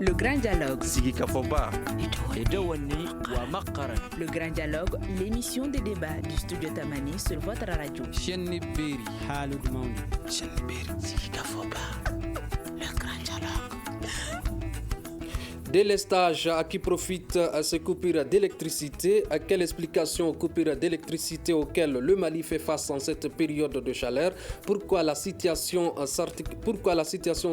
Le grand dialogue. Le grand dialogue, l'émission de débat du studio Tamani sur votre radio. Le grand dialogue. Délestage, à qui profite à ces coupures d'électricité? À quelle explication aux coupures d'électricité auxquelles le Mali fait face en cette période de chaleur? Pourquoi la situation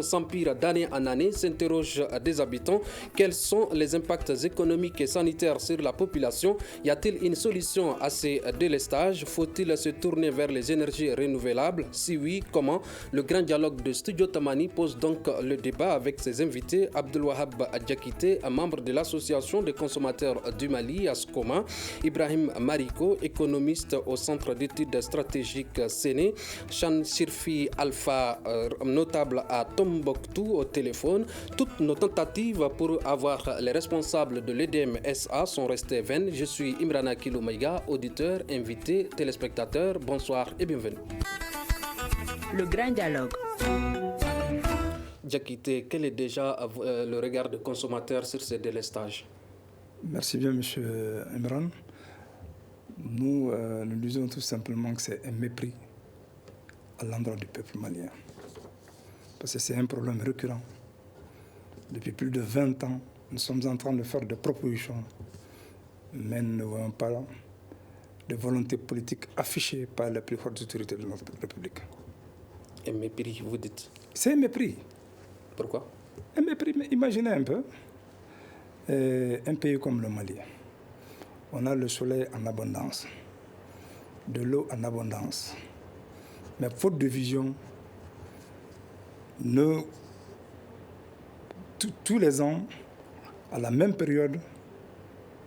s'empire d'année en année, s'interrogent des habitants. Quels sont les impacts économiques et sanitaires sur la population? Y a-t-il une solution à ces délestages? Faut-il se tourner vers les énergies renouvelables? Si oui, comment? Le grand dialogue de Studio Tamani pose donc le débat avec ses invités. Abdelwahab Adjaki, un membre de l'association des consommateurs du Mali, ASCOMA, Ibrahim Mariko, économiste au centre d'études stratégiques Séné, Chan Sirfi Alpha, notable à Tombouctou au téléphone. Toutes nos tentatives pour avoir les responsables de l'EDM SA sont restées vaines. Je suis Imrana Kiloumaïga, auditeur, invité, téléspectateur. Bonsoir et bienvenue. Le grand dialogue. Diakité, quel est déjà le regard des consommateurs sur ces délestages? Merci bien, M. Imran. Nous disons tout simplement que c'est un mépris à l'endroit du peuple malien. Parce que c'est un problème récurrent. Depuis plus de 20 ans, nous sommes en train de faire des propositions, mais nous ne voyons pas de volonté politique affichée par les plus fortes autorités de notre République. Un mépris, vous dites? C'est un mépris. Pourquoi? Un mépris. Mais imaginez un peu un pays comme le Mali. On a le soleil en abondance, de l'eau en abondance. Mais faute de vision, tous les ans, à la même période,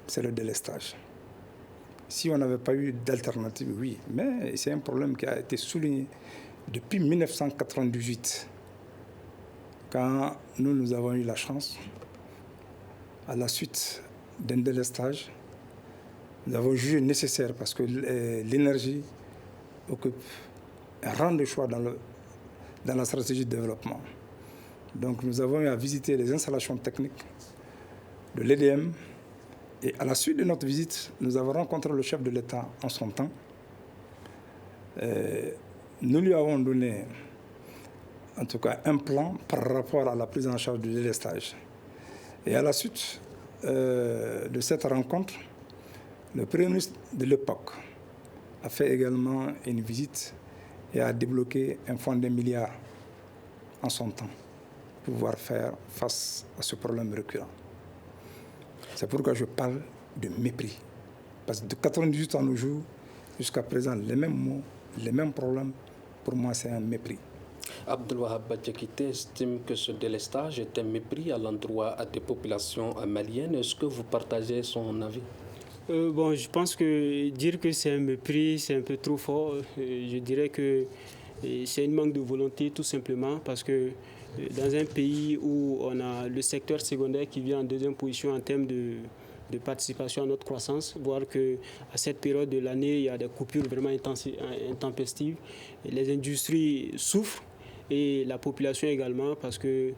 c'est le délestage. Si on n'avait pas eu d'alternative, oui. Mais c'est un problème qui a été souligné depuis 1998. Quand nous avons eu la chance, à la suite d'un délestage, nous avons jugé nécessaire, parce que l'énergie occupe un rang de choix dans la stratégie de développement. Donc nous avons eu à visiter les installations techniques de l'EDM, et à la suite de notre visite, nous avons rencontré le chef de l'État en son temps. Nous lui avons donné en tout cas un plan par rapport à la prise en charge du délestage. Et à la suite de cette rencontre, le Premier ministre de l'époque a fait également une visite et a débloqué un fonds d'1 milliard en son temps pour pouvoir faire face à ce problème récurrent. C'est pourquoi je parle de mépris. Parce que de 98 à nos jours, jusqu'à présent, les mêmes mots, les mêmes problèmes, pour moi c'est un mépris. Abdelwahab Adjakité estime que ce délestage est un mépris à l'endroit des populations maliennes. Est-ce que vous partagez son avis? Je pense que dire que c'est un mépris, c'est un peu trop fort. Je dirais que c'est un manque de volonté tout simplement, parce que dans un pays où on a le secteur secondaire qui vient en deuxième position en termes de participation à notre croissance, voir qu'à cette période de l'année, il y a des coupures vraiment intempestives. Les industries souffrent et la population également, parce que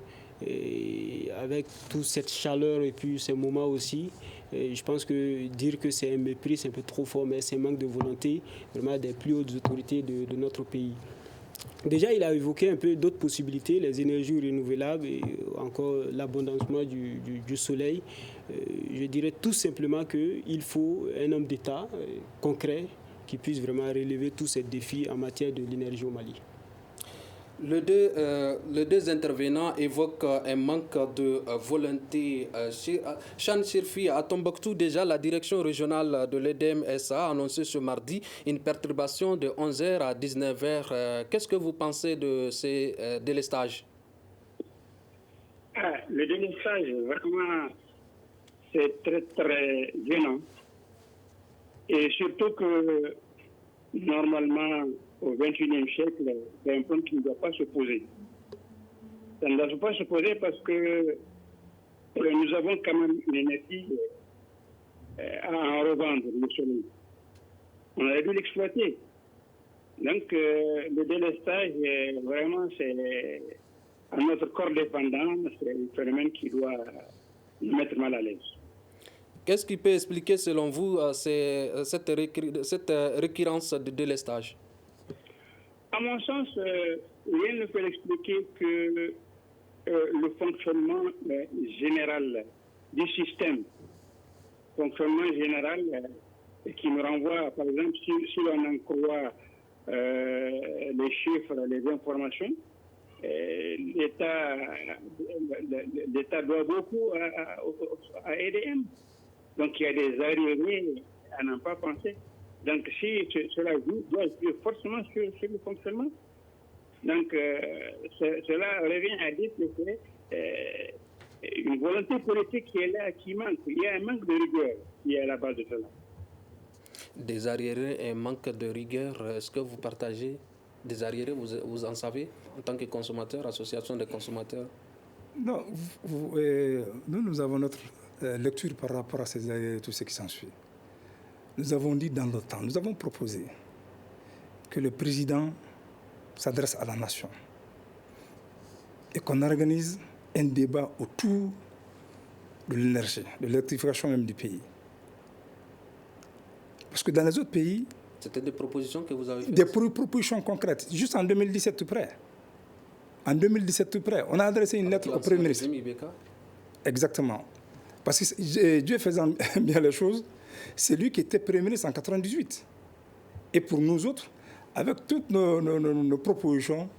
avec toute cette chaleur et puis ces moments aussi, je pense que dire que c'est un mépris, c'est un peu trop fort, mais c'est un manque de volonté vraiment des plus hautes autorités de notre pays. Déjà, il a évoqué un peu d'autres possibilités, les énergies renouvelables et encore l'abondancement du soleil. Je dirais tout simplement qu'il faut un homme d'État concret qui puisse vraiment relever tous ces défis en matière de l'énergie au Mali. Les deux intervenants évoquent un manque de volonté. Chan Sirfi, à Tombouctou, déjà, la direction régionale de l'EDM SA a annoncé ce mardi une perturbation de 11h à 19h. Qu'est-ce que vous pensez de ces délestages? Le délestage, vraiment, c'est très, très gênant. Et surtout que, normalement, au XXIe siècle, c'est un point qui ne doit pas se poser. Ça ne doit pas se poser parce que nous avons quand même une énergie à en revendre, le soleil. On aurait dû l'exploiter. Donc, le délestage, vraiment, c'est à notre corps dépendant, c'est un phénomène qui doit nous mettre mal à l'aise. Qu'est-ce qui peut expliquer, selon vous, cette récurrence de délestage? À mon sens, rien ne peut l'expliquer que le fonctionnement général du système. Fonctionnement général qui nous renvoie, par exemple, si l'on en croit les chiffres, les informations, l'État doit beaucoup à EDM. Donc il y a des arriérés à n'en pas penser. Donc si cela doit jouer forcément sur le fonctionnement. Donc cela revient à dire que c'est une volonté politique qui est là, qui manque. Il y a un manque de rigueur qui est à la base de cela. Des arriérés et un manque de rigueur, est-ce que vous partagez des arriérés, vous en savez, en tant que consommateur, association des consommateurs? Non, nous avons notre lecture par rapport à ces arriérés et tout ce qui s'ensuit. Nous avons dit dans le temps, nous avons proposé que le président s'adresse à la nation et qu'on organise un débat autour de l'énergie, de l'électrification même du pays. Parce que dans les autres pays... C'était des propositions que vous avez faites? Des propositions concrètes, juste en 2017 tout près. En 2017 tout près, on a adressé une lettre au Premier ministre. Exactement. Parce que Dieu faisant bien les choses, c'est lui qui était Premier ministre en 1998. Et pour nous autres, avec toutes nos propositions,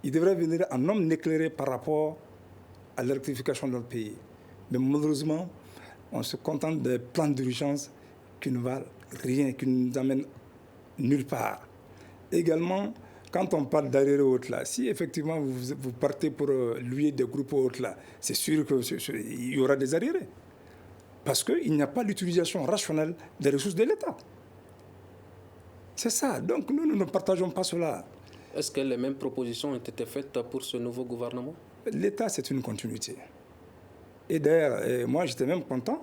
il devrait venir un homme éclairé par rapport à l'électrification de notre pays. Mais malheureusement, on se contente de plans d'urgence qui ne valent rien, qui ne nous amènent nulle part. Également, quand on parle d'arriérés hautes là, si effectivement vous partez pour louer des groupes hautes là, c'est sûr qu'il y aura des arriérés. Parce qu'il n'y a pas l'utilisation rationnelle des ressources de l'État. C'est ça. Donc nous ne partageons pas cela. Est-ce que les mêmes propositions ont été faites pour ce nouveau gouvernement? L'État, c'est une continuité. Et d'ailleurs, moi j'étais même content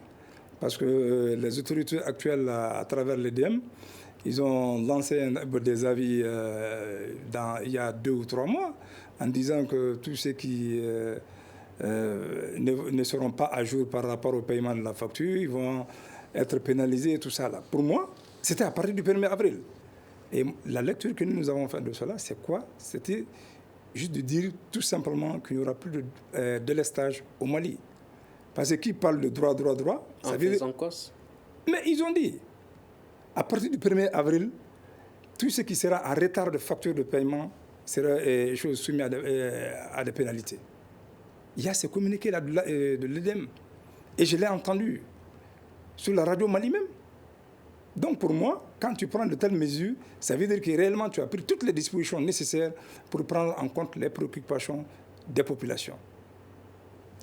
parce que les autorités actuelles, à travers l'EDM, ils ont lancé des avis il y a 2 ou 3 mois en disant que tous ceux qui ne seront pas à jour par rapport au paiement de la facture, ils vont être pénalisés et tout ça. Là. Pour moi, c'était à partir du 1er avril. Et la lecture que nous avons faite de cela, c'est quoi? C'était juste de dire tout simplement qu'il n'y aura plus de délestage au Mali. Parce que qui parle de droit, ça veut dire... Mais ils ont dit, à partir du 1er avril, tout ce qui sera en retard de facture de paiement sera soumis à des pénalités. Il y a ce communiqué-là de l'EDEM. Et je l'ai entendu sur la radio Mali même. Donc pour moi, quand tu prends de telles mesures, ça veut dire que réellement tu as pris toutes les dispositions nécessaires pour prendre en compte les préoccupations des populations.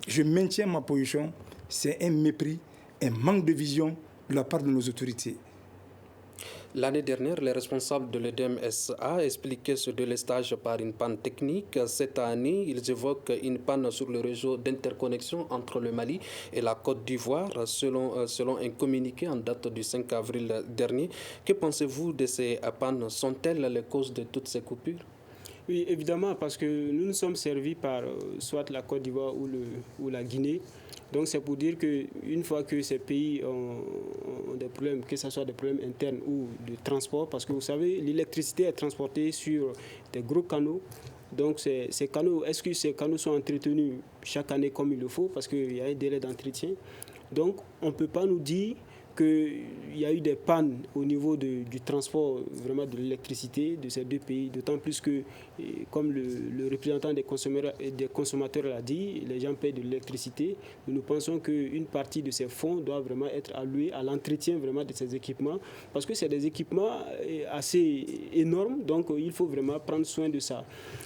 Je maintiens ma position, c'est un mépris, un manque de vision de la part de nos autorités. L'année dernière, les responsables de l'EDEM-SA expliquaient ce délestage par une panne technique. Cette année, ils évoquent une panne sur le réseau d'interconnexion entre le Mali et la Côte d'Ivoire, selon un communiqué en date du 5 avril dernier. Que pensez-vous de ces pannes? Sont-elles les causes de toutes ces coupures? Oui, évidemment, parce que nous nous sommes servis par soit la Côte d'Ivoire ou la Guinée. Donc c'est pour dire qu'une fois que ces pays ont des problèmes, que ce soit des problèmes internes ou de transport, parce que vous savez, l'électricité est transportée sur des gros canaux. Donc ces canaux, est-ce que ces canaux sont entretenus chaque année comme il le faut? Parce qu'il y a un délai d'entretien. Donc on ne peut pas nous dire qu'il y a eu des pannes au niveau du transport vraiment de l'électricité de ces 2 pays, d'autant plus que, comme le représentant des consommateurs l'a dit, les gens payent de l'électricité. Nous pensons qu'une partie de ces fonds doit vraiment être allouée à l'entretien vraiment de ces équipements, parce que c'est des équipements assez énormes, donc il faut vraiment prendre soin de ça.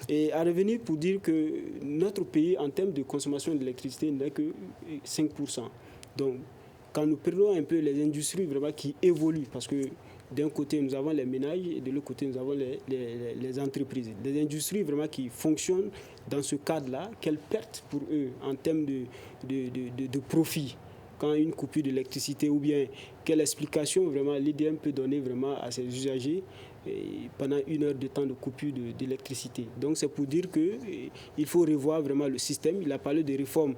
Et à revenir pour dire que notre pays, en termes de consommation d'électricité, n'est que 5%. Donc, quand nous prenons un peu les industries vraiment qui évoluent, parce que d'un côté nous avons les ménages et de l'autre côté nous avons les entreprises. Des industries vraiment qui fonctionnent dans ce cadre-là, quelle perte pour eux en termes de profit quand une coupure d'électricité, ou bien quelle explication vraiment l'EDM peut donner vraiment à ses usagers pendant 1 heure de temps de coupure d'électricité. Donc c'est pour dire qu'il faut revoir vraiment le système. Il a parlé de réformes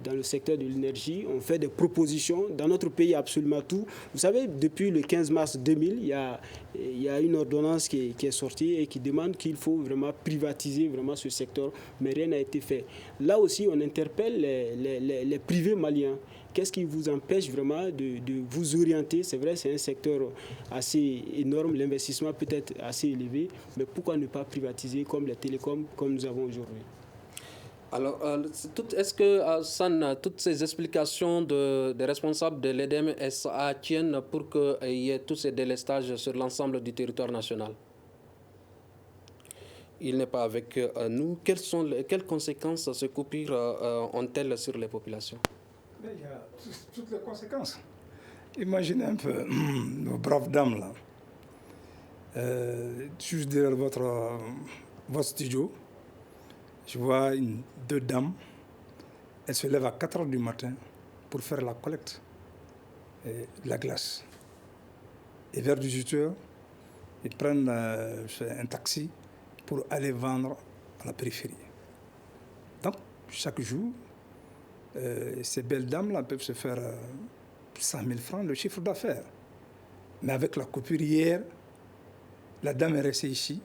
dans le secteur de l'énergie. On fait des propositions. Dans notre pays, il y a absolument tout. Vous savez, depuis le 15 mars 2000, il y a une ordonnance qui est sortie et qui demande qu'il faut vraiment privatiser vraiment ce secteur, mais rien n'a été fait. Là aussi, on interpelle les privés maliens. Qu'est-ce qui vous empêche vraiment de vous orienter? C'est vrai, c'est un secteur assez énorme, l'investissement peut être assez élevé, mais pourquoi ne pas privatiser comme les télécoms, comme nous avons aujourd'hui? Alors, est-ce que, San, toutes ces explications des responsables de l'EDEM SA tiennent pour qu'il y ait tous ces délestages sur l'ensemble du territoire national? Il n'est pas avec nous. Quelles conséquences ces coupures ont-elles sur les populations? Mais il y a toutes les conséquences. Imaginez un peu nos braves dames là. Juste derrière votre studio, je vois 2 dames. Elles se lèvent à 4 h du matin pour faire la collecte de la glace. Et vers 18 h, ils prennent un taxi pour aller vendre à la périphérie. Donc, chaque jour, ces belles dames-là peuvent se faire 100 000 francs le chiffre d'affaires. Mais avec la coupure hier, la dame est restée ici.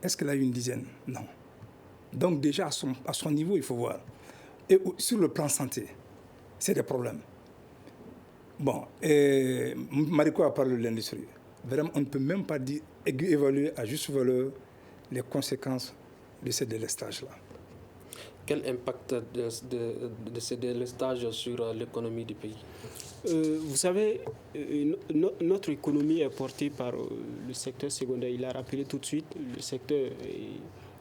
Est-ce qu'elle a eu une dizaine? Non. Donc déjà, à son niveau, il faut voir. Et sur le plan santé, c'est des problèmes. Bon, et Mariko a parlé de l'industrie. Vraiment, on ne peut même pas évaluer à juste valeur les conséquences de ces délestages-là. Quel impact de ces délestages sur l'économie du pays? Vous savez, notre économie est portée par le secteur secondaire. Il a rappelé tout de suite le secteur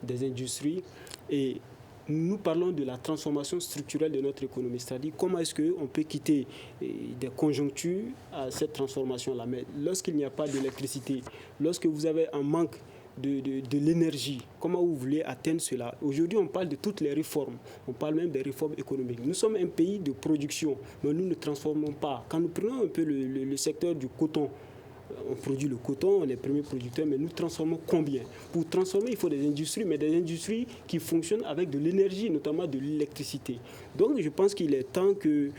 des industries. Et nous parlons de la transformation structurelle de notre économie. C'est-à-dire comment est-ce qu'on peut quitter des conjonctures à cette transformation-là. Mais lorsqu'il n'y a pas d'électricité, lorsque vous avez un manque de l'énergie, comment vous voulez atteindre cela? Aujourd'hui, on parle de toutes les réformes. On parle même des réformes économiques. Nous sommes un pays de production, mais nous ne transformons pas. Quand nous prenons un peu le secteur du coton, on produit le coton, on est premier producteur, mais nous transformons combien? Pour transformer, il faut des industries, mais des industries qui fonctionnent avec de l'énergie, notamment de l'électricité. Donc, je pense qu'il est temps que,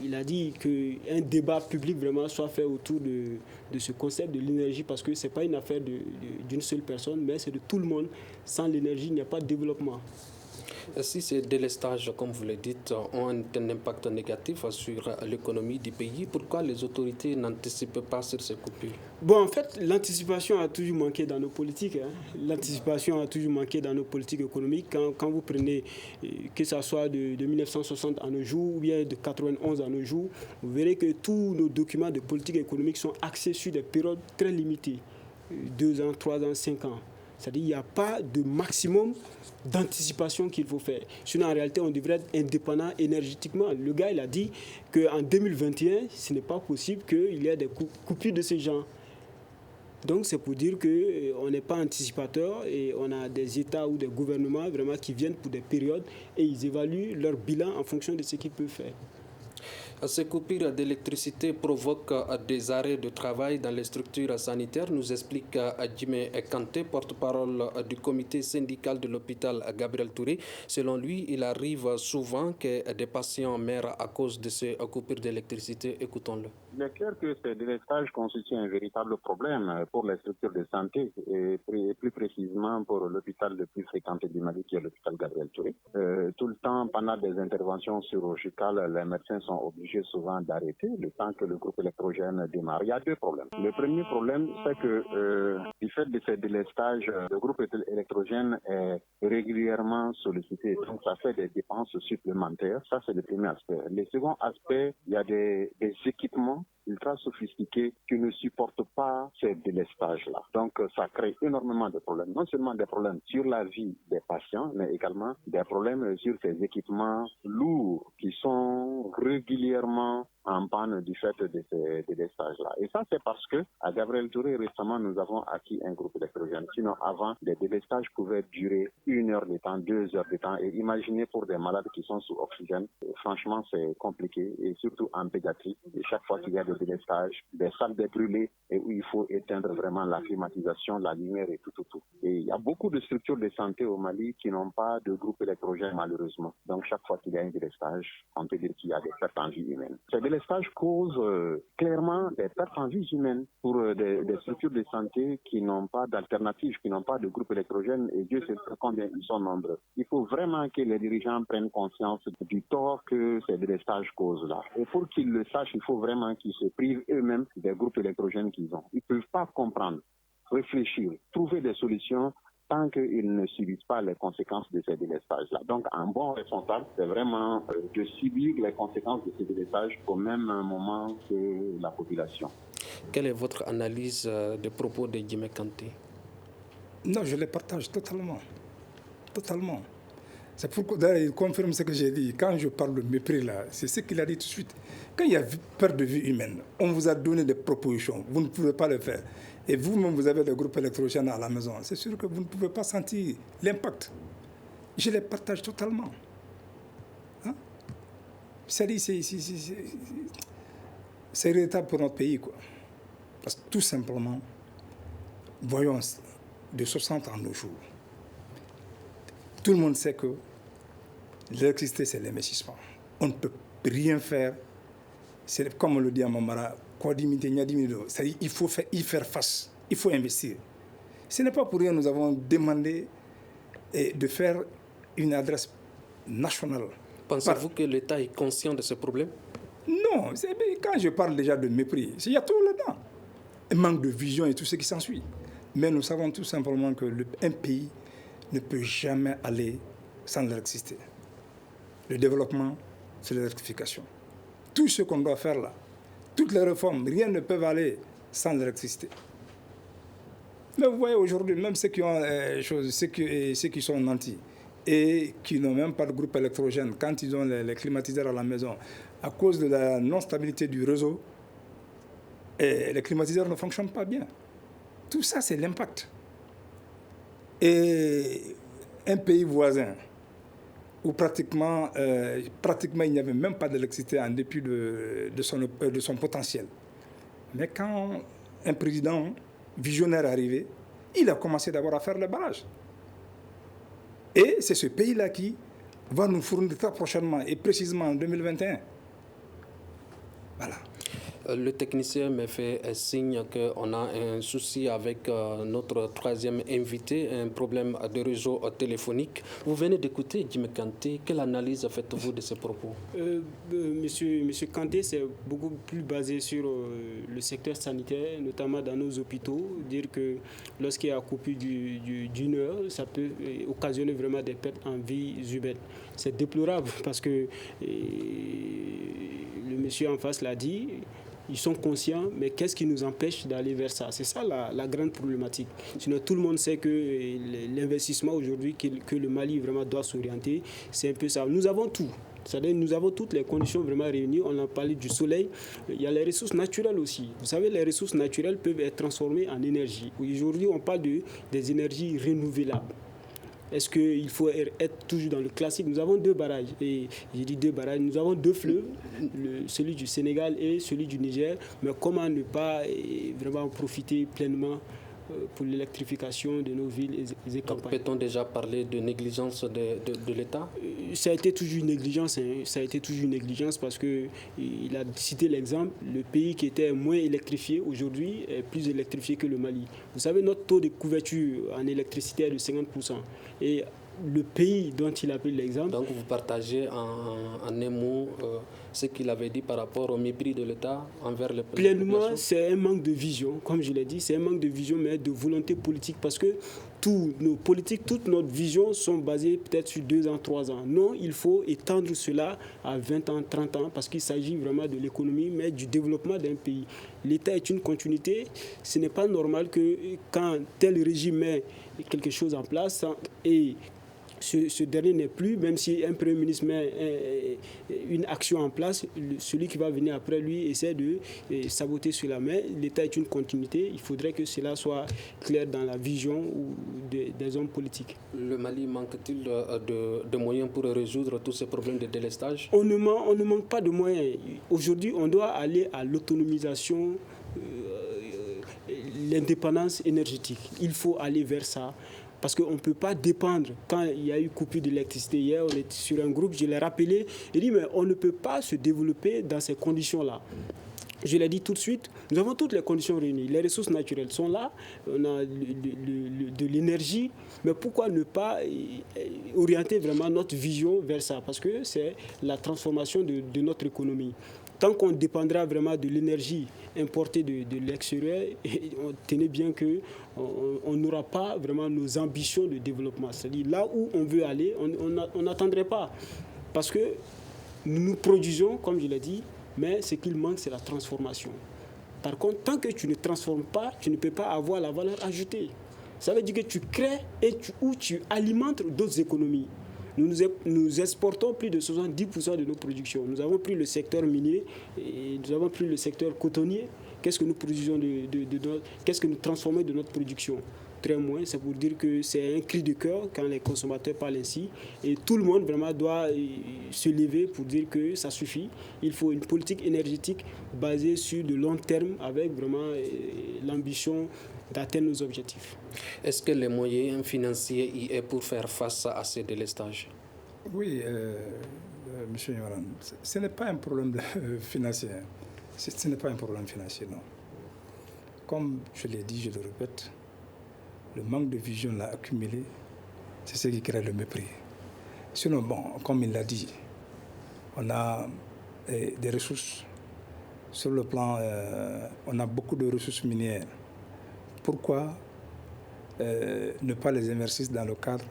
il a dit qu'un débat public vraiment soit fait autour de ce concept de l'énergie, parce que ce n'est pas une affaire d'une seule personne, mais c'est de tout le monde. Sans l'énergie, il n'y a pas de développement. Si ces délestages, comme vous le dites, ont un impact négatif sur l'économie du pays, pourquoi les autorités n'anticipent pas sur ces coupures? Bon, en fait, l'anticipation a toujours manqué dans nos politiques. L'anticipation a toujours manqué dans nos politiques économiques. Quand vous prenez, que ce soit de 1960 à nos jours ou bien de 91 à nos jours, vous verrez que tous nos documents de politique économique sont axés sur des périodes très limitées. 2 ans, 3 ans, 5 ans. C'est-à-dire qu'il n'y a pas de maximum d'anticipation qu'il faut faire. Sinon, en réalité, on devrait être indépendant énergétiquement. Le gars, il a dit qu'en 2021, ce n'est pas possible qu'il y ait des coupures de ce genre. Donc, c'est pour dire qu'on n'est pas anticipateur et on a des États ou des gouvernements vraiment qui viennent pour des périodes et ils évaluent leur bilan en fonction de ce qu'ils peuvent faire. Ces coupures d'électricité provoquent des arrêts de travail dans les structures sanitaires, nous explique Djimé Kanté, porte-parole du comité syndical de l'hôpital Gabriel Touré. Selon lui, il arrive souvent que des patients meurent à cause de ces coupures d'électricité. Écoutons-le. Il est clair que ces délestages constituent un véritable problème pour les structures de santé et plus précisément pour l'hôpital le plus fréquenté du Mali, qui est l'hôpital Gabriel Touré. Tout le temps, pendant des interventions chirurgicales, les médecins sont obligés souvent d'arrêter le temps que le groupe électrogène démarre. Il y a 2 problèmes. Le premier problème, c'est que du fait de ces délestages, le groupe électrogène est régulièrement sollicité. Donc, ça fait des dépenses supplémentaires. Ça, c'est le premier aspect. Le second aspect, il y a des équipements ultra sophistiqués qui ne supportent pas ces délestages-là. Donc, ça crée énormément de problèmes. Non seulement des problèmes sur la vie des patients, mais également des problèmes sur ces équipements lourds qui sont régulièrement en panne du fait de ces délestages-là. Et ça, c'est parce que à Gabriel Touré, récemment, nous avons acquis un groupe électrogène. Sinon, avant, les délestages pouvaient durer 1 heure de temps, 2 heures de temps. Et imaginez pour des malades qui sont sous oxygène, franchement, c'est compliqué. Et surtout en pédiatrie, et chaque fois qu'il y a des délestages, des salles de brûlées, et où il faut éteindre vraiment la climatisation, la lumière et tout. Et il y a beaucoup de structures de santé au Mali qui n'ont pas de groupe électrogène, malheureusement. Donc, chaque fois qu'il y a un délestage, on peut dire qu'il y a des pertes en vie humaine. Ces délestages causent clairement des pertes en vie humaine pour des structures de santé qui n'ont pas d'alternative, qui n'ont pas de groupe électrogène, et Dieu sait combien ils sont nombreux. Il faut vraiment que les dirigeants prennent conscience du tort que ces délestages causent là. Et pour qu'ils le sachent, il faut vraiment qu'ils se privent eux-mêmes des groupes électrogènes qu'ils ont. Ils ne peuvent pas comprendre, réfléchir, trouver des solutions tant qu'ils ne subissent pas les conséquences de ces délestages-là. Donc, un bon responsable, c'est vraiment de subir les conséquences de ces délestages au même moment que la population. Quelle est votre analyse des propos de Djimé Kanté? Non, je les partage totalement. Totalement. C'est pourquoi, d'ailleurs, il confirme ce que j'ai dit. Quand je parle de mépris, là, c'est ce qu'il a dit tout de suite. Quand il y a perte de vie humaine, on vous a donné des propositions, vous ne pouvez pas le faire. Et vous-même, vous avez des groupes électrogènes à la maison. C'est sûr que vous ne pouvez pas sentir l'impact. Je les partage totalement. Hein? C'est regrettable pour notre pays, quoi. Parce que tout simplement, voyons, de 60 ans à nos jours, tout le monde sait que l'électricité, c'est l'investissement. On ne peut rien faire. C'est comme on le dit à Mamara, c'est-à-dire il faut y faire face, il faut investir. Ce n'est pas pour rien que nous avons demandé de faire une adresse nationale. Pensez-vous que l'État est conscient de ce problème? Non, quand je parle déjà de mépris, il y a tout là-dedans. Un manque de vision et tout ce qui s'ensuit. Mais nous savons tout simplement qu'un pays ne peut jamais aller sans l'électricité. Le développement, c'est l'électrification. Tout ce qu'on doit faire là, toutes les réformes, rien ne peut aller sans l'électricité. Mais vous voyez aujourd'hui, même ceux qui ont ceux qui sont nantis et qui n'ont même pas de groupe électrogène, quand ils ont les climatiseurs à la maison, à cause de la non-stabilité du réseau, les climatiseurs ne fonctionnent pas bien. Tout ça, c'est l'impact. Et un pays voisin, où pratiquement il n'y avait même pas d'électricité en dépit de son potentiel. Mais quand un président visionnaire est arrivé, il a commencé d'abord à faire les barrages. Et c'est ce pays-là qui va nous fournir très prochainement, et précisément en 2021. Voilà. Le technicien me fait signe qu'on a un souci avec notre troisième invité, un problème de réseau téléphonique. Vous venez d'écouter Djimé Kanté. Quelle analyse faites-vous de ces propos? Monsieur Kanté, c'est beaucoup plus basé sur le secteur sanitaire, notamment dans nos hôpitaux. Dire que lorsqu'il y a coupure d'une heure, ça peut occasionner vraiment des pertes en vie humaine. C'est déplorable parce que le monsieur en face l'a dit. Ils sont conscients, mais qu'est-ce qui nous empêche d'aller vers ça? C'est ça la grande problématique. Sinon, tout le monde sait que l'investissement aujourd'hui, que le Mali vraiment doit s'orienter, c'est un peu ça. Nous avons tout. C'est-à-dire nous avons toutes les conditions vraiment réunies. On a parlé du soleil. Il y a les ressources naturelles aussi. Vous savez, les ressources naturelles peuvent être transformées en énergie. Aujourd'hui, on parle des énergies renouvelables. Est-ce qu'il faut être toujours dans le classique? Nous avons 2 barrages. Et j'ai dit 2 barrages. Nous avons 2 fleuves, celui du Sénégal et celui du Niger. Mais comment ne pas vraiment en profiter pleinement pour l'électrification de nos villes et campagnes? Peut-on déjà parler de négligence de l'État? Ça a été toujours une négligence. Ça a été toujours une négligence parce qu'il a cité l'exemple. Le pays qui était moins électrifié aujourd'hui est plus électrifié que le Mali. Vous savez, notre taux de couverture en électricité est de 50%. Et le pays dont il a pris l'exemple... Donc vous partagez en un mot ce qu'il avait dit par rapport au mépris de l'État envers les populations? Pleinement, c'est un manque de vision, comme je l'ai dit, c'est un manque de vision, mais de volonté politique, parce que toutes nos politiques, toute notre vision sont basées peut-être sur 2 ans, 3 ans. Non, il faut étendre cela à 20 ans, 30 ans, parce qu'il s'agit vraiment de l'économie, mais du développement d'un pays. L'État est une continuité. Ce n'est pas normal que quand tel régime met quelque chose en place et ce dernier n'est plus, même si un Premier ministre met une action en place, celui qui va venir après lui essaie de saboter cela. Mais l'État est une continuité, il faudrait que cela soit clair dans la vision des hommes politiques. Le Mali manque-t-il de moyens pour résoudre tous ces problèmes de délestage? On ne manque pas de moyens. Aujourd'hui, on doit aller à l'autonomisation, l'indépendance énergétique. Il faut aller vers ça. Parce qu'on ne peut pas dépendre. Quand il y a eu coupure d'électricité hier, on était sur un groupe, je l'ai rappelé, il dit mais on ne peut pas se développer dans ces conditions-là. Je l'ai dit tout de suite, nous avons toutes les conditions réunies. Les ressources naturelles sont là, on a de l'énergie, mais pourquoi ne pas orienter vraiment notre vision vers ça? Parce que c'est la transformation de notre économie. Tant qu'on dépendra vraiment de l'énergie importée de l'extérieur, tenez bien qu'on n'aura pas vraiment nos ambitions de développement. C'est-à-dire là où on veut aller, on n'attendrait pas. Parce que nous produisons, comme je l'ai dit, mais ce qu'il manque, c'est la transformation. Par contre, tant que tu ne transformes pas, tu ne peux pas avoir la valeur ajoutée. Ça veut dire que tu crées ou tu alimentes d'autres économies. Nous exportons plus de 70% de nos productions. Nous avons pris le secteur minier, et nous avons pris le secteur cotonnier. Qu'est-ce que nous produisons qu'est-ce que nous transformons de notre production? Très moins, c'est pour dire que c'est un cri de cœur quand les consommateurs parlent ainsi. Et tout le monde vraiment doit se lever pour dire que ça suffit. Il faut une politique énergétique basée sur de long terme avec vraiment l'ambition d'atteindre nos objectifs. Est-ce que les moyens financiers y est pour faire face à ces délestages? Oui, M. Yoran, ce n'est pas un problème financier. Ce n'est pas un problème financier, non. Comme je l'ai dit, je le répète, le manque de vision l'a accumulé, c'est ce qui crée le mépris. Sinon, bon, comme il l'a dit, on a des ressources. Sur le plan, on a beaucoup de ressources minières. Pourquoi ne pas les investir dans le cadre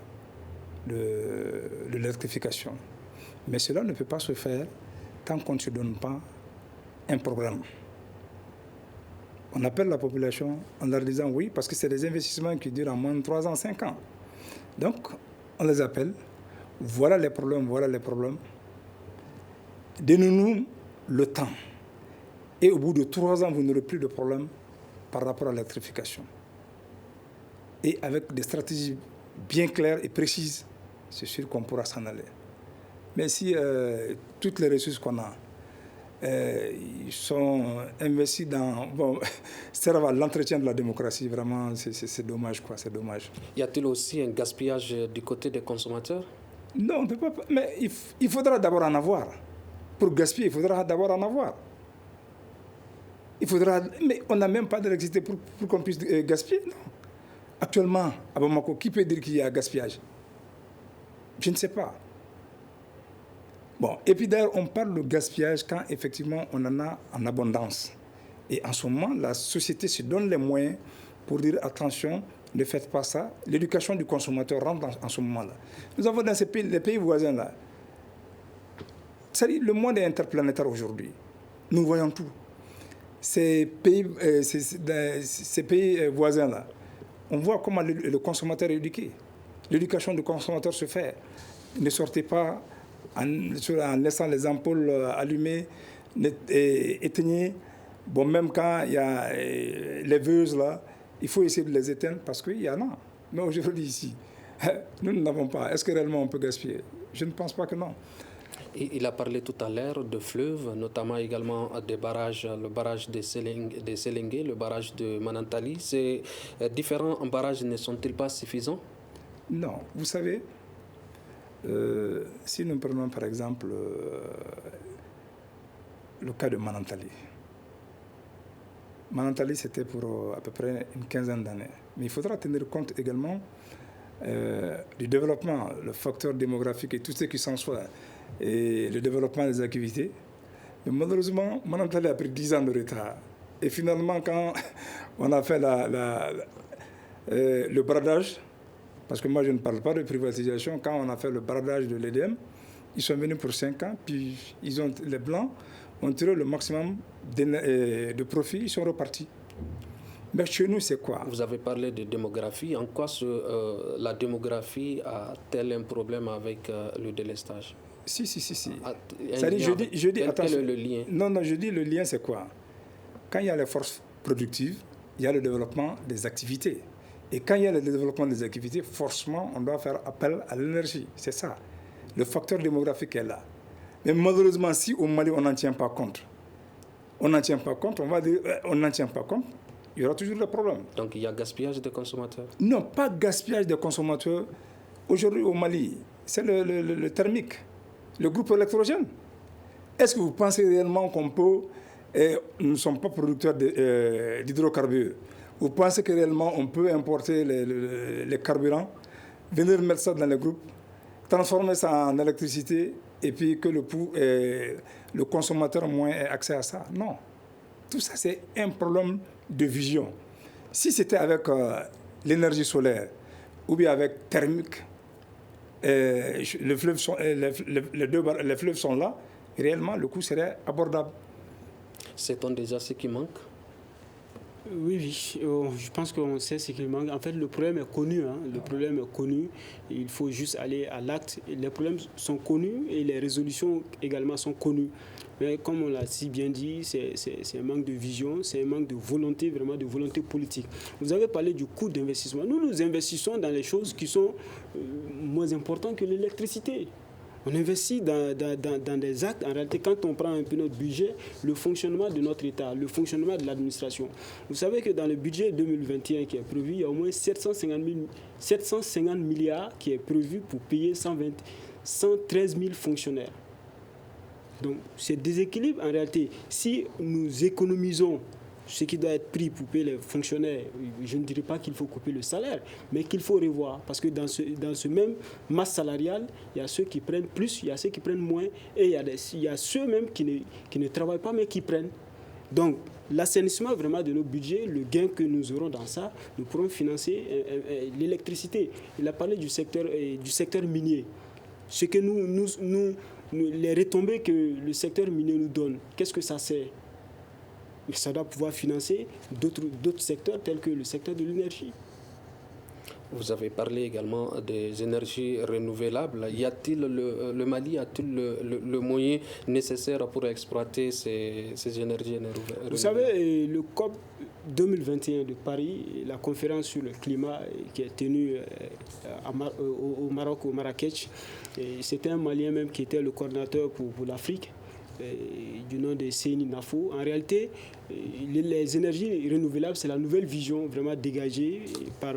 de l'électrification? Mais cela ne peut pas se faire tant qu'on ne se donne pas un programme. On appelle la population en leur disant oui, parce que c'est des investissements qui durent en moins de 3 ans, 5 ans. Donc, on les appelle, voilà les problèmes. Donnez-nous le temps. Et au bout de 3 ans, vous n'aurez plus de problème par rapport à l'électrification. Et avec des stratégies bien claires et précises, c'est sûr qu'on pourra s'en aller. Mais si toutes les ressources qu'on a sont investies servent à l'entretien de la démocratie, vraiment, c'est dommage, quoi, c'est dommage. Y a-t-il aussi un gaspillage du côté des consommateurs? Non, on ne peut pas. Mais il faudra d'abord en avoir. Pour gaspiller, il faudra d'abord en avoir. Mais on n'a même pas d'électricité pour qu'on puisse gaspiller, non. Actuellement, à Bamako, qui peut dire qu'il y a gaspillage? Je ne sais pas. Bon, et puis d'ailleurs, on parle de gaspillage quand effectivement on en a en abondance. Et en ce moment, la société se donne les moyens pour dire attention, ne faites pas ça. L'éducation du consommateur rentre en ce moment-là. Nous avons dans les pays voisins-là, c'est-à-dire le monde est interplanétaire aujourd'hui. Nous voyons tout. Ces pays voisins-là, on voit comment le consommateur est éduqué. L'éducation du consommateur se fait. Ne sortez pas en laissant les ampoules allumées, éteignez. Bon, même quand il y a les veuses là, il faut essayer de les éteindre parce qu'il y en a. Mais aujourd'hui ici, nous n'avons pas. Est-ce que réellement on peut gaspiller? Je ne pense pas que non. Il a parlé tout à l'heure de fleuves, notamment également des barrages, le barrage de Selengue, le barrage de Manantali. Ces différents barrages ne sont-ils pas suffisants? Non. Vous savez, si nous prenons par exemple le cas de Manantali. Manantali, c'était pour à peu près une quinzaine d'années. Mais il faudra tenir compte également du développement, le facteur démographique et tout ce qui s'en soit, et le développement des activités. Mais malheureusement, Manantali a pris 10 ans de retard. Et finalement, quand on a fait le bradage, parce que moi je ne parle pas de privatisation, quand on a fait le bradage de l'EDM, ils sont venus pour 5 ans, puis les Blancs ont tiré le maximum de profit, ils sont repartis. Mais chez nous, c'est quoi? Vous avez parlé de démographie. En quoi la démographie a-t-elle un problème avec le délestage? Si. C'est-à-dire, je dis attention. Quel est le lien? Non, je dis le lien, c'est quoi? Quand il y a les forces productives, il y a le développement des activités. Et quand il y a le développement des activités, forcément, on doit faire appel à l'énergie. C'est ça. Le facteur démographique est là. Mais malheureusement, si au Mali, on n'en tient pas compte, on va dire, on n'en tient pas compte, il y aura toujours des problèmes. Donc il y a gaspillage des consommateurs? Non, pas gaspillage des consommateurs. Aujourd'hui, au Mali, c'est le thermique, le groupe électrogène. Est-ce que vous pensez réellement qu'on peut... nous ne sommes pas producteurs d'hydrocarbures. Vous pensez que réellement on peut importer les carburants, venir mettre ça dans les groupes, transformer ça en électricité et puis que le consommateur moins ait accès à ça? Non. Tout ça, c'est un problème de vision. Si c'était avec l'énergie solaire ou bien avec thermique, les fleuves sont là, et réellement le coût serait abordable. Sait-on déjà ce qui manque? Oui. Je pense qu'on sait ce qu'il manque. En fait, le problème est connu. Le problème est connu. Il faut juste aller à l'acte. Les problèmes sont connus et les résolutions également sont connues. Mais comme on l'a si bien dit, c'est un manque de vision, c'est un manque de volonté, vraiment de volonté politique. Vous avez parlé du coût d'investissement. Nous investissons dans les choses qui sont moins importantes que l'électricité. On investit dans des actes. En réalité, quand on prend un peu notre budget, le fonctionnement de notre État, le fonctionnement de l'administration. Vous savez que dans le budget 2021 qui est prévu, il y a au moins 750 milliards qui est prévu pour payer 113 000 fonctionnaires. Donc, c'est déséquilibre en réalité. Si nous économisons ce qui doit être pris pour payer les fonctionnaires, je ne dirais pas qu'il faut couper le salaire, mais qu'il faut revoir. Parce que dans ce même masse salariale, il y a ceux qui prennent plus, il y a ceux qui prennent moins, et il y a ceux même qui ne travaillent pas, mais qui prennent. Donc, l'assainissement vraiment de nos budgets, le gain que nous aurons dans ça, nous pourrons financer l'électricité. Il a parlé du secteur minier. Ce que les retombées que le secteur minier nous donne, qu'est-ce que ça sert? Ça doit pouvoir financer d'autres secteurs tels que le secteur de l'énergie. Vous avez parlé également des énergies renouvelables. Le Mali a-t-il le moyen nécessaire pour exploiter ces énergies renouvelables? Vous savez, le COP 2021 de Paris, la conférence sur le climat qui est tenue au Maroc, au Marrakech, c'était un Malien même qui était le coordinateur pour l'Afrique, du nom de Seyni Nafo. En réalité, les énergies renouvelables, c'est la nouvelle vision vraiment dégagée par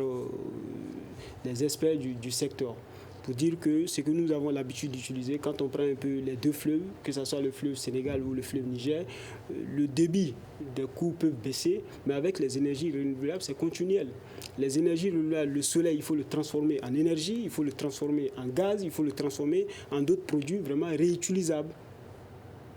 les experts du secteur. Pour dire que ce que nous avons l'habitude d'utiliser, quand on prend un peu les deux fleuves, que ce soit le fleuve Sénégal ou le fleuve Niger, le débit des coûts peut baisser, mais avec les énergies renouvelables, c'est continuel. Les énergies renouvelables, le soleil, il faut le transformer en énergie, il faut le transformer en gaz, il faut le transformer en d'autres produits vraiment réutilisables.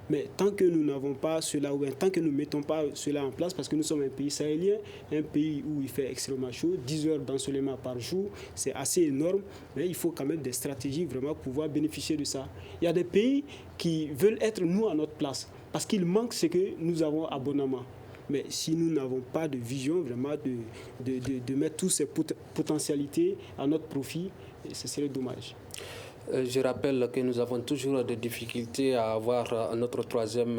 Mais tant que nous n'avons pas cela, ou tant que nous ne mettons pas cela en place, parce que nous sommes un pays sahélien, un pays où il fait extrêmement chaud, 10 heures d'ensoleillement par jour, c'est assez énorme, mais il faut quand même des stratégies vraiment pour pouvoir bénéficier de ça. Il y a des pays qui veulent être nous à notre place, parce qu'il manque ce que nous avons abondamment. Mais si nous n'avons pas de vision vraiment de mettre toutes ces potentialités à notre profit, ce serait dommage. Je rappelle que nous avons toujours des difficultés à avoir notre troisième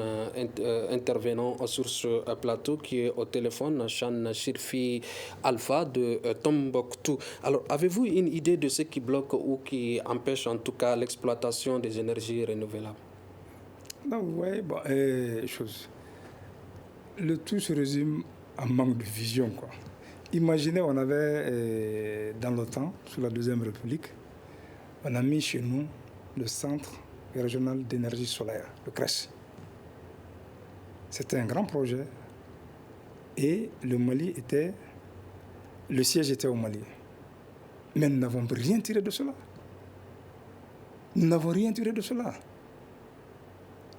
intervenant sur ce plateau qui est au téléphone, Chan Chirfi Alpha de Tombouctou. Alors, avez-vous une idée de ce qui bloque ou qui empêche en tout cas l'exploitation des énergies renouvelables? Oui, le tout se résume à manque de vision, quoi. Imaginez, on avait dans l'OTAN, sous la Deuxième République, on a mis chez nous le Centre régional d'énergie solaire, le CRES. C'était un grand projet et le siège était au Mali. Mais nous n'avons rien tiré de cela.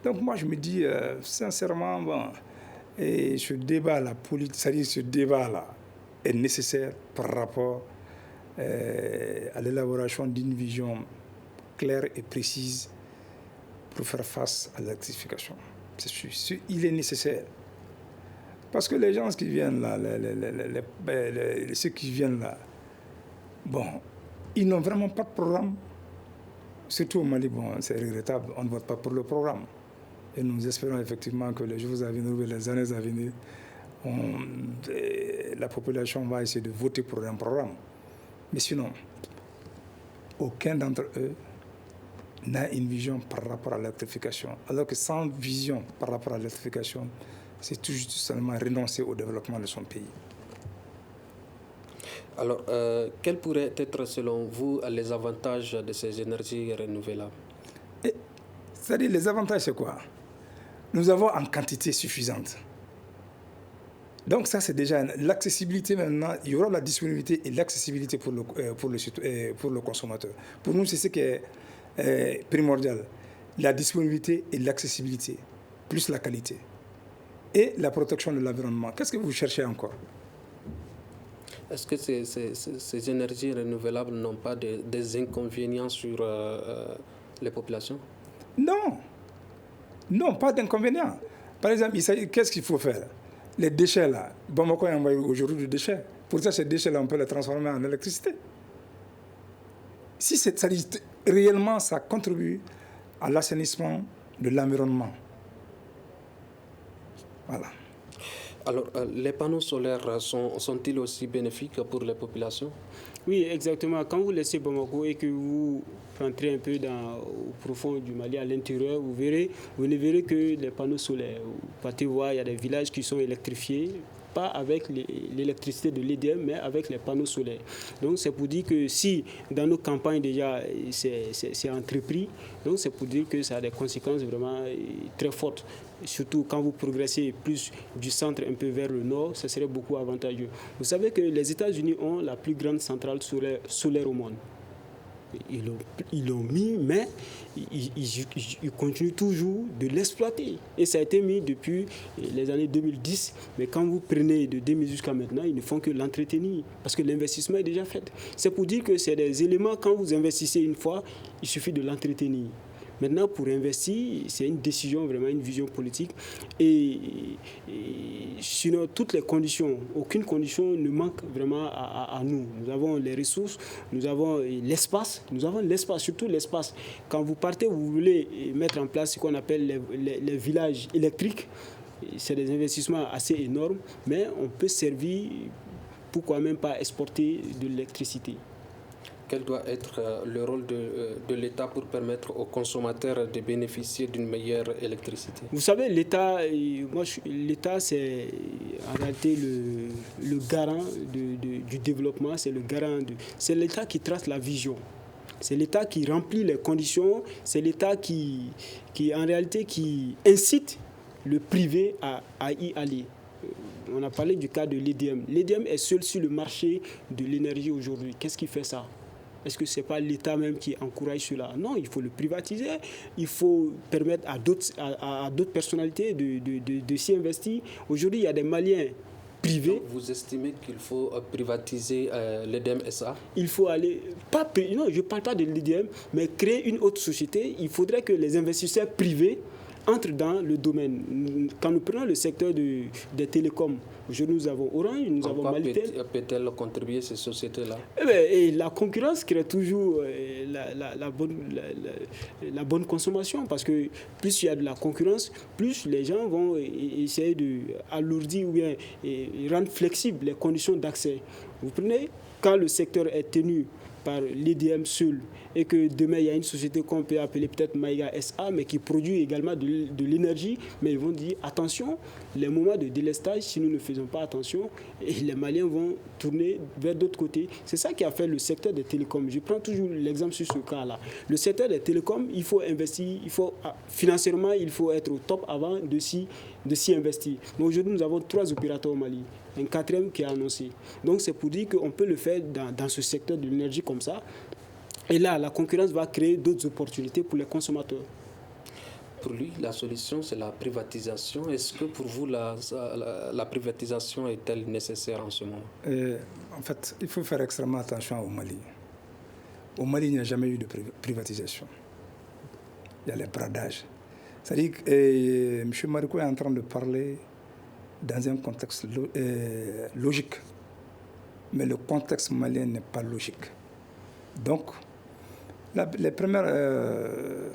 Donc moi je me dis sincèrement, et ce débat-là, c'est-à-dire ce débat-là est nécessaire par rapport à l'élaboration d'une vision claire et précise pour faire face à l'électrification. C'est sûr, il est nécessaire. Parce que les gens qui viennent là, ceux qui viennent là, bon, ils n'ont vraiment pas de programme. Surtout au Mali, bon, c'est regrettable, on ne vote pas pour le programme. Et nous espérons effectivement que les jours à venir, les années à venir, la population va essayer de voter pour un programme. Mais sinon, aucun d'entre eux n'a une vision par rapport à l'électrification. Alors que sans vision par rapport à l'électrification, c'est tout seulement renoncer au développement de son pays. Alors, quels pourraient être, selon vous, les avantages de ces énergies renouvelables? C'est-à-dire, les avantages, c'est quoi? Nous avons en quantité suffisante. Donc ça, c'est déjà l'accessibilité maintenant. Il y aura la disponibilité et l'accessibilité pour le consommateur. Pour nous, c'est ce qui est primordial. La disponibilité et l'accessibilité, plus la qualité. Et la protection de l'environnement. Qu'est-ce que vous cherchez encore? Est-ce que ces énergies renouvelables n'ont pas des inconvénients sur les populations? Non. Non, pas d'inconvénients. Par exemple, qu'est-ce qu'il faut faire? Les déchets là, Bamako a envoyé aujourd'hui des déchets. Pour ça, ces déchets là, on peut les transformer en électricité. Si réellement, ça contribue à l'assainissement de l'environnement. Voilà. Alors, les panneaux solaires sont-ils aussi bénéfiques pour les populations? Oui, exactement. Quand vous laissez Bamako et que vous rentrez un peu au profond du Mali, à l'intérieur, vous ne verrez que les panneaux solaires. Vous partez voir, il y a des villages qui sont électrifiés, pas avec l'électricité de l'EDM, mais avec les panneaux solaires. Donc c'est pour dire que si dans nos campagnes déjà c'est entrepris, donc c'est pour dire que ça a des conséquences vraiment très fortes. Surtout quand vous progressez plus du centre un peu vers le nord, ça serait beaucoup avantageux. Vous savez que les États-Unis ont la plus grande centrale solaire au monde. Ils l'ont mis, mais ils continuent toujours de l'exploiter. Et ça a été mis depuis les années 2010. Mais quand vous prenez de 2000 jusqu'à maintenant, ils ne font que l'entretenir. Parce que l'investissement est déjà fait. C'est pour dire que c'est des éléments, quand vous investissez une fois, il suffit de l'entretenir. Maintenant, pour investir, c'est une décision, vraiment une vision politique. Et sinon, toutes les conditions, aucune condition ne manque vraiment à nous. Nous avons les ressources, nous avons l'espace, surtout l'espace. Quand vous partez, vous voulez mettre en place ce qu'on appelle les villages électriques. C'est des investissements assez énormes, mais on peut servir, pourquoi même pas exporter de l'électricité. Quel doit être le rôle de l'État pour permettre aux consommateurs de bénéficier d'une meilleure électricité? Vous savez, l'État, c'est en réalité le garant du développement, c'est l'État qui trace la vision. C'est l'État qui remplit les conditions, c'est l'État qui en réalité, qui incite le privé à y aller. On a parlé du cas de l'EDM. L'EDM est seul sur le marché de l'énergie aujourd'hui. Qu'est-ce qui fait ça? Est-ce que ce n'est pas l'État même qui encourage cela? Non, il faut le privatiser. Il faut permettre à d'autres personnalités de s'y investir. Aujourd'hui, il y a des Maliens privés. Donc, vous estimez qu'il faut privatiser l'EDM SA? Il faut aller... non, je ne parle pas de l'EDM, mais créer une autre société. Il faudrait que les investisseurs privés entrent dans le domaine. Quand nous prenons le secteur des télécoms, aujourd'hui nous avons Orange, nous avons Malitel. Peut-elle contribuer ces sociétés-là? Et la concurrence crée toujours la bonne consommation, parce que plus il y a de la concurrence, plus les gens vont essayer d'alourdir ou bien rendre flexibles les conditions d'accès. Vous prenez, quand le secteur est tenu par l'EDM seul, et que demain il y a une société qu'on peut appeler peut-être Maïga SA, mais qui produit également de l'énergie, mais ils vont dire attention, les moments de délestage, si nous ne faisons pas attention, et les Maliens vont tourner vers d'autres côtés. C'est ça qui a fait le secteur des télécoms. Je prends toujours l'exemple sur ce cas-là. Le secteur des télécoms, il faut investir, financièrement, il faut être au top avant de s'y investir. Mais aujourd'hui, nous avons 3 opérateurs au Mali, un 4e qui est annoncé. Donc c'est pour dire qu'on peut le faire dans ce secteur de l'énergie comme ça. Et là, la concurrence va créer d'autres opportunités pour les consommateurs. Pour lui, la solution, c'est la privatisation. Est-ce que pour vous, la privatisation est-elle nécessaire en ce moment? En fait, il faut faire extrêmement attention au Mali. Au Mali, il n'y a jamais eu de privatisation. Il y a les bradages. C'est-à-dire que M. Mariko est en train de parler dans un contexte logique. Mais le contexte malien n'est pas logique. Donc, les premières...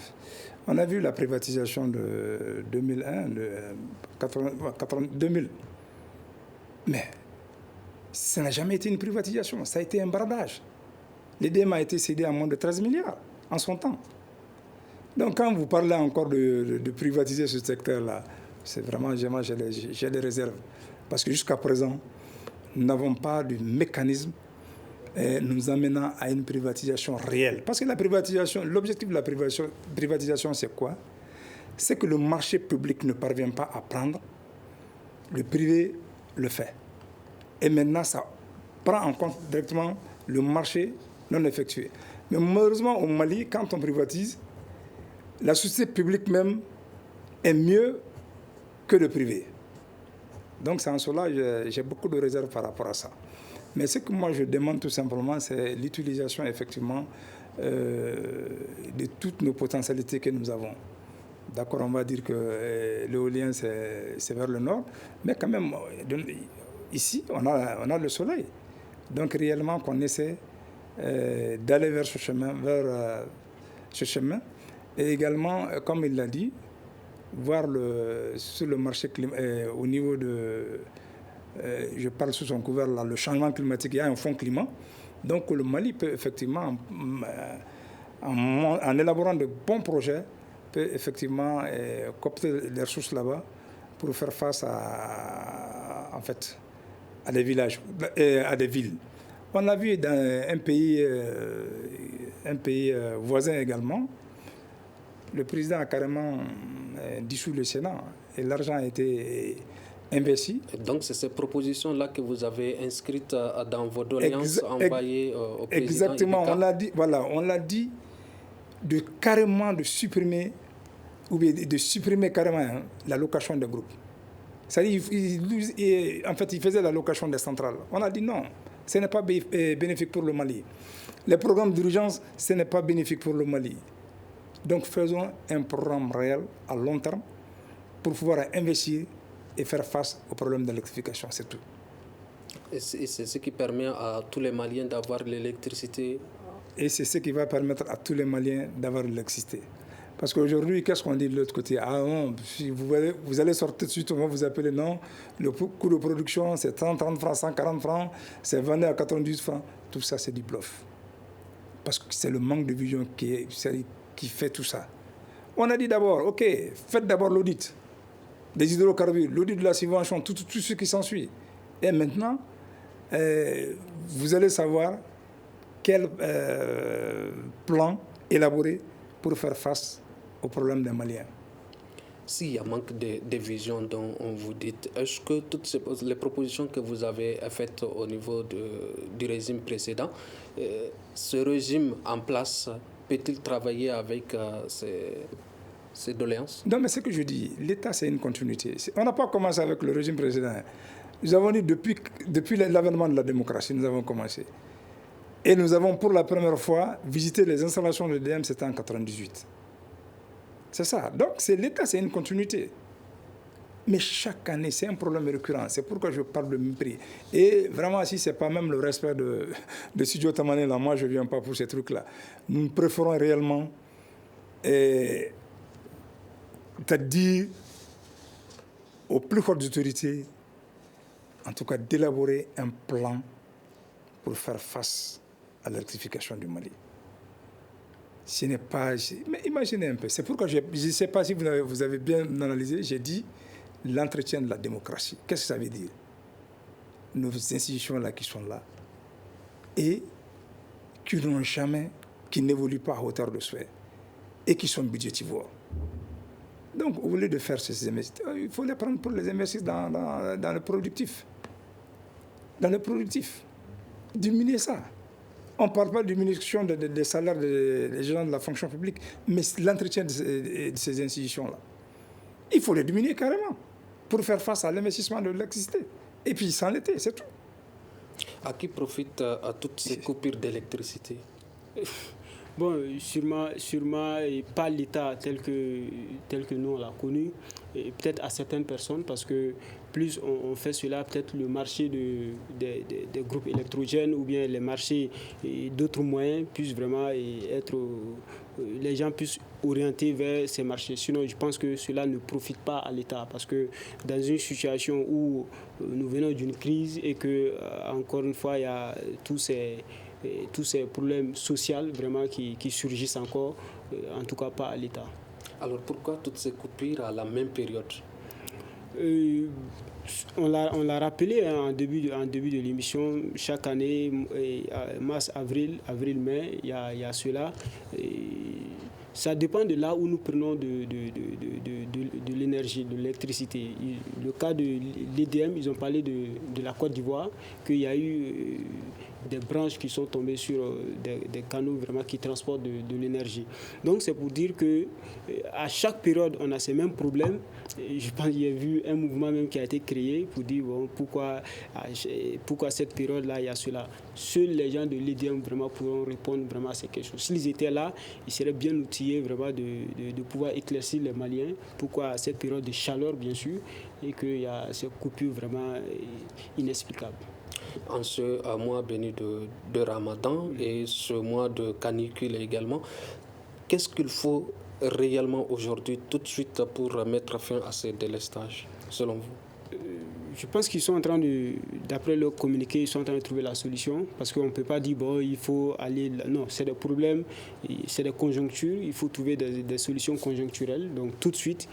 on a vu la privatisation de 2001, de 2000. Mais ça n'a jamais été une privatisation, ça a été un bradage. L'EDM a été cédé à moins de 13 milliards en son temps. Donc quand vous parlez encore de privatiser ce secteur-là, c'est vraiment, j'ai des réserves. Parce que jusqu'à présent, nous n'avons pas de mécanisme nous amenant à une privatisation réelle. Parce que la privatisation, l'objectif de la privatisation, c'est quoi? C'est que le marché public ne parvient pas à prendre, le privé le fait. Et maintenant, ça prend en compte directement le marché non effectué. Mais malheureusement, au Mali, quand on privatise, la société publique même est mieux que le privé. Donc, c'est en cela que j'ai beaucoup de réserves par rapport à ça. Mais ce que moi je demande tout simplement, c'est l'utilisation effectivement de toutes nos potentialités que nous avons. D'accord, on va dire que l'éolien c'est vers le nord, mais quand même, ici, on a le soleil. Donc réellement qu'on essaie d'aller vers ce chemin, et également, comme il l'a dit, voir sur le marché au niveau de... je parle sous son couvert, là, le changement climatique, il y a un fonds climat. Donc le Mali peut effectivement, en élaborant de bons projets, peut effectivement coopter les ressources là-bas pour faire face à des villages, à des villes. On l'a vu dans un pays voisin également. Le président a carrément dissous le Sénat et l'argent a été investi. Donc c'est ces propositions-là que vous avez inscrites dans vos doléances envoyées au président. Exactement, on l'a dit carrément de supprimer, ou bien de supprimer carrément l'allocation des groupes. C'est-à-dire, il faisait l'allocation des centrales. On a dit non, ce n'est pas bénéfique pour le Mali. Les programmes d'urgence, ce n'est pas bénéfique pour le Mali. Donc faisons un programme réel à long terme pour pouvoir investir et faire face aux problèmes d'électrification, c'est tout. Et c'est ce qui permet à tous les Maliens d'avoir l'électricité. Et c'est ce qui va permettre à tous les Maliens d'avoir l'électricité. Parce qu'aujourd'hui, qu'est-ce qu'on dit de l'autre côté? Ah non, si vous allez sortir tout de suite, on va vous appeler non, le coût de production c'est 30 francs, 140 francs, c'est vendu à 98 francs. Tout ça, c'est du bluff. Parce que c'est le manque de vision qui fait tout ça. On a dit d'abord, ok, faites d'abord l'audit des hydrocarbures, l'audit de la subvention, tout ce qui s'ensuit. Et maintenant, vous allez savoir quel plan élaborer pour faire face aux problèmes des Maliens. S'il y a manque de vision dont on vous dit, est-ce que toutes les propositions que vous avez faites au niveau du régime précédent, ce régime en place peut-il travailler avec ces doléances? Non, mais ce que je dis, l'État, c'est une continuité. On n'a pas commencé avec le régime précédent. Nous avons dit, depuis l'avènement de la démocratie, nous avons commencé. Et nous avons, pour la première fois, visité les installations de l'EDM, c'était en 1998. C'est ça. Donc, l'État, c'est une continuité. Mais chaque année, c'est un problème récurrent. C'est pourquoi je parle de mépris. Et vraiment, si ce n'est pas même le respect de Studio Tamani, là, moi, je ne viens pas pour ces trucs-là. Nous préférons réellement... c'est-à-dire aux plus fortes autorités, en tout cas d'élaborer un plan pour faire face à l'électrification du Mali. Ce n'est pas... Mais imaginez un peu, c'est pourquoi je ne sais pas si vous avez bien analysé, j'ai dit l'entretien de la démocratie. Qu'est-ce que ça veut dire? Nos institutions-là qui sont là et qui n'évoluent pas à hauteur de souhait et qui sont budgétivores. Donc, au lieu de faire ces investissements, il faut les prendre pour les investir dans le productif. Dans le productif. Diminuer ça. On ne parle pas de diminution des salaires des gens de la fonction publique, mais l'entretien de ces institutions-là. Il faut les diminuer carrément pour faire face à l'investissement de l'électricité. Et puis, sans l'été, c'est tout. À qui profitent à toutes ces coupures d'électricité? Bon, sûrement et pas l'État tel que nous on l'a connu, et peut-être à certaines personnes, parce que plus on fait cela, peut-être le marché des groupes électrogènes ou bien les marchés et d'autres moyens puissent vraiment être, les gens puissent orienter vers ces marchés. Sinon, je pense que cela ne profite pas à l'État, parce que dans une situation où nous venons d'une crise et que, encore une fois, il y a tous ces problèmes sociaux vraiment qui surgissent encore, en tout cas pas à l'État. Alors pourquoi toutes ces coupures à la même période? On l'a rappelé en début de l'émission, chaque année, mars, avril-mai, il y a cela. Ça dépend de là où nous prenons de l'énergie, de l'électricité. Le cas de l'EDM, ils ont parlé de la Côte d'Ivoire, qu'il y a eu des branches qui sont tombées sur des canaux vraiment qui transportent de l'énergie. Donc c'est pour dire qu'à chaque période, on a ces mêmes problèmes. Je pense qu'il y a vu un mouvement même qui a été créé pour dire bon, pourquoi cette période-là, il y a cela. Seuls les gens de l'EDM vraiment pourront répondre vraiment à ces questions. S'ils étaient là, ils seraient bien outillés vraiment de pouvoir éclaircir les Maliens pourquoi cette période de chaleur, bien sûr, et qu'il y a ces coupures vraiment inexplicables. En ce mois béni de Ramadan et ce mois de canicule également, qu'est-ce qu'il faut réellement aujourd'hui, tout de suite, pour mettre fin à ces délestages, selon vous? Je pense qu'ils sont en train d'après leur communiqué, ils sont en train de trouver la solution, parce qu'on ne peut pas dire, bon, il faut aller... Non, c'est des problèmes, c'est des conjonctures, il faut trouver des solutions conjoncturelles. Donc tout de suite,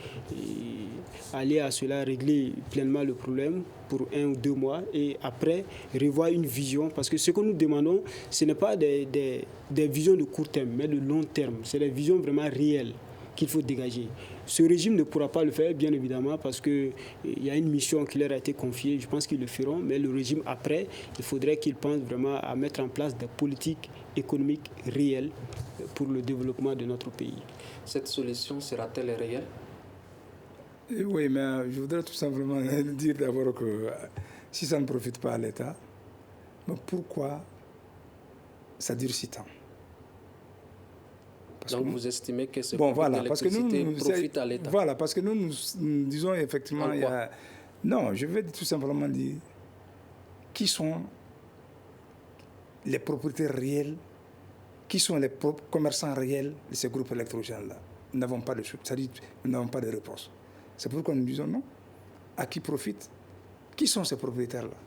aller à cela, régler pleinement le problème pour 1 ou 2 mois, et après, revoir une vision, parce que ce que nous demandons, ce n'est pas des visions de court terme, mais de long terme. C'est des visions vraiment réelles qu'il faut dégager. Ce régime ne pourra pas le faire, bien évidemment, parce qu'il y a une mission qui leur a été confiée. Je pense qu'ils le feront, mais le régime après, il faudrait qu'ils pensent vraiment à mettre en place des politiques économiques réelles pour le développement de notre pays. Cette solution sera-t-elle réelle? Oui, mais je voudrais tout simplement dire d'abord que si ça ne profite pas à l'État, pourquoi ça dure si tant? Donc vous estimez que ce l'électricité profite à l'État? Voilà, parce que nous disons effectivement... Non, je vais tout simplement dire qui sont les propriétaires réels, qui sont les commerçants réels de ces groupes électrogènes-là. Nous n'avons pas de choses, c'est-à-dire nous n'avons pas de réponse. C'est pourquoi nous disons non. À qui profitent? Qui sont ces propriétaires-là?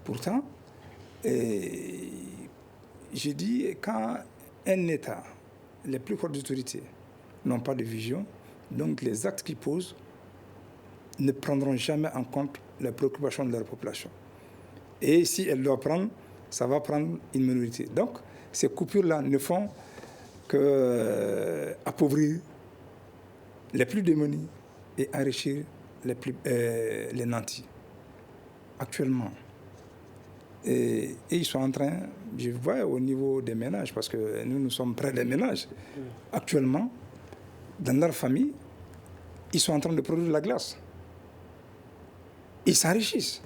Pourtant, je dis, quand un État, les plus fortes autorités n'ont pas de vision, donc les actes qu'ils posent ne prendront jamais en compte les préoccupations de leur population. Et si elles doivent prendre, ça va prendre une minorité. Donc, ces coupures-là ne font qu'appauvrir les plus démunis et enrichir les nantis. Actuellement. Et ils sont en train, je vois au niveau des ménages, parce que nous sommes près des ménages. Actuellement, dans leur famille, ils sont en train de produire de la glace. Ils s'enrichissent.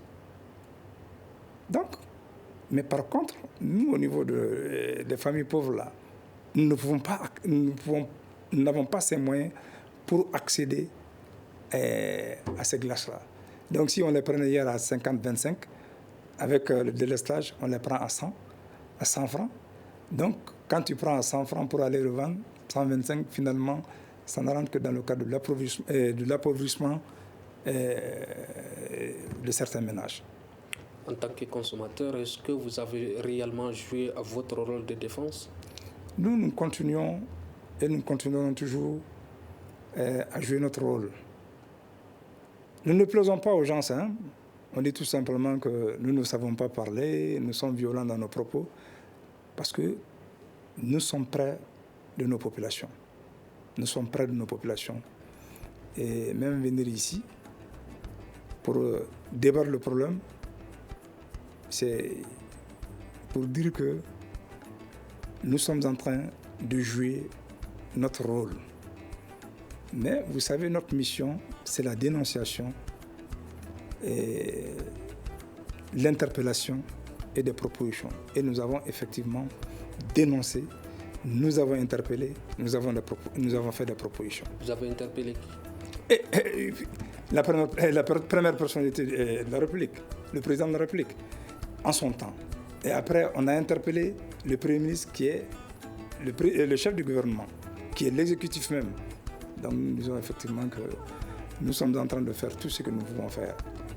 Donc, mais par contre, nous, au niveau des familles pauvres, là, nous n'avons pas ces moyens pour accéder à ces glaces-là. Donc, si on les prenait hier à 50-25, avec le délestage, on les prend à 100 francs. Donc, quand tu prends à 100 francs pour aller revendre, 125, finalement, ça ne rentre que dans le cadre de l'appauvrissement de certains ménages. En tant que consommateur, est-ce que vous avez réellement joué votre rôle de défense? Nous continuons et nous continuerons toujours à jouer notre rôle. Nous ne plaisons pas aux gens, hein. On dit tout simplement que nous ne savons pas parler, nous sommes violents dans nos propos, parce que nous sommes près de nos populations. Nous sommes près de nos populations. Et même venir ici, pour débattre le problème, c'est pour dire que nous sommes en train de jouer notre rôle. Mais vous savez, notre mission, c'est la dénonciation, et l'interpellation et des propositions. Et nous avons effectivement dénoncé Nous avons interpellé, nous avons fait des propositions. Vous avez interpellé qui? La première personnalité de la République, le président de la République, en son temps. Et après, on a interpellé le Premier ministre qui est le chef du gouvernement, qui est l'exécutif même. Donc nous disons effectivement que nous sommes en train de faire tout ce que nous pouvons faire.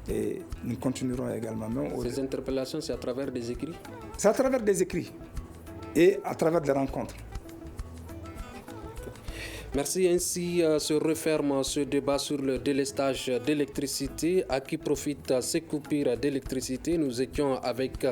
Et nous continuerons également. Ces interpellations, c'est à travers des écrits? C'est à travers des écrits et à travers des rencontres. Merci. Ainsi se referme ce débat sur le délestage d'électricité. À qui profitent ces coupures d'électricité? Nous étions avec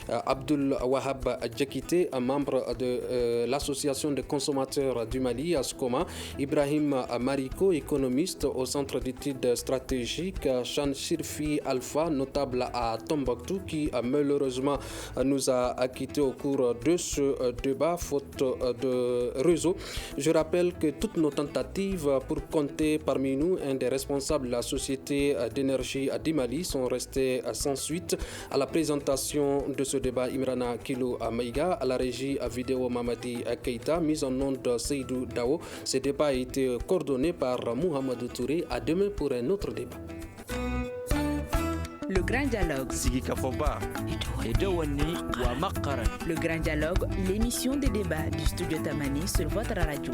Abdul Wahab Djakité, un membre de l'association des consommateurs du Mali, ASCOMA, Ibrahim Mariko, économiste au centre d'études stratégiques, Chan Shirfi Alpha, notable à Tombouctou, qui malheureusement nous a quittés au cours de ce débat faute de réseau. Je rappelle que toutes nos tentatives pour compter parmi nous un des responsables de la société d'énergie du Mali sont restées sans suite. À la présentation de ce débat, Imrana Kilo Maïga, à la régie vidéo Mamadi Keita, mise en onde Seydou Dao. Ce débat a été coordonné par Mohamed Touré. À demain pour un autre débat. Le Grand Dialogue. Le Grand Dialogue, l'émission des débats du studio Tamani sur votre radio.